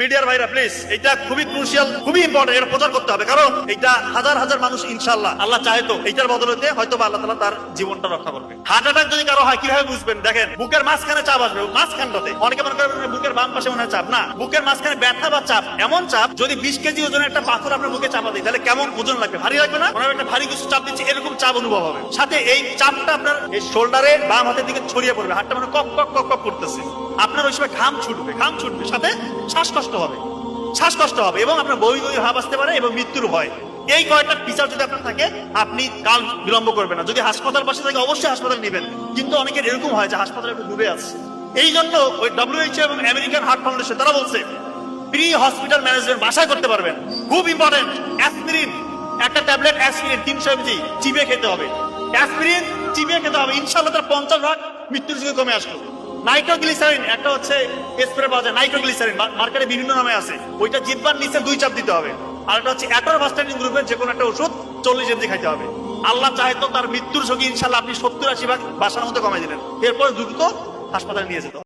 মিডিয়ার ভাইরা প্লিজ, এটা খুবই ক্রুশিয়াল, খুবই ইম্পর্টেন্ট, এটা প্রচার করতে হবে। কারণ এটা হাজার হাজার মানুষ ইনশাআল্লাহ আল্লাহ চাহে তো এইটার বদলতে হয়তো আল্লাহ তাআলা তার জীবনটা রক্ষা করবে। হার্ট অ্যাটাক যদি কারো হয় কিভাবে বুঝবেন? দেখেন, বুকের মাঝখানে চাপ আসবে, মাঝখানটাতে। অনেকে মনে করেন বুকের বাম পাশে মনে হয় চাপ, না, বুকের মাঝখানে ব্যথা বা চাপ, এমন চাপ যদি 20 কেজি ওজনের একটা পাথর আপনার বুকে চাপা দিই তাহলে কেমন ওজন লাগবে? ভারী লাগবে না? মনে হয় একটা ভারী কিছু চাপ দিচ্ছে, এরকম চাপ অনুভব হবে। সাথে এই চাপটা আপনার এই শোল্ডারে বাম হাতের দিকে ছড়িয়ে পড়বে, হাতটা মানে কক কক কক কক করতেছে। আপনার ওই সময় ঘাম ছুটবে, সাথে শ্বাসকষ্ট হবে এবং আপনার বই ভাব আসতে পারে এবং মৃত্যুর ভয়। এই কয়েকটা ফিচার যদি আপনার থাকে, আপনি কাল বিলম্ব করবেন না। যদি হাসপাতাল পাশে থাকে অবশ্যই হাসপাতাল নেবেন, কিন্তু অনেকের এরকম হয় যে হাসপাতালে একটু দূরে আছে। এই জন্য ওই WHO এবং আমেরিকান হার্ট ফাউন্ডেশন তারা বলছে প্রি হসপিটাল ম্যানেজমেন্ট বাসায় করতে পারবেন। খুব ইম্পর্টেন্ট, অ্যাসপিরিন, একটা ট্যাবলেট অ্যাসপিরিন 300 mg চিবিয়ে খেতে হবে। অ্যাসপিরিন চিবিয়ে খেতে হবে, ইনশাআল্লাহ তার 50% মৃত্যুর ঝুঁকি কমে আসলো। নাইট্রোগ্লিসারিন একটা হচ্ছে স্প্রে পাওয়া যায়, নাইট্রোগ্লিসারিন মার্কেটে বিভিন্ন নামে আছে, ওইটা জিহ্বার নিচে 2 চাপ দিতে হবে। আর একটা হচ্ছে অ্যাটোরভাস্টাটিন গ্রুপের যে কোনো একটা ওষুধ 40 mg খাইতে হবে। আল্লাহ চাহে তো তার মৃত্যুর ঝুঁকি ইনশাআল্লাহ আপনি 70-80% বাসার মধ্যে কমাই দিলেন, এরপর দ্রুত হাসপাতালে নিয়ে যেত।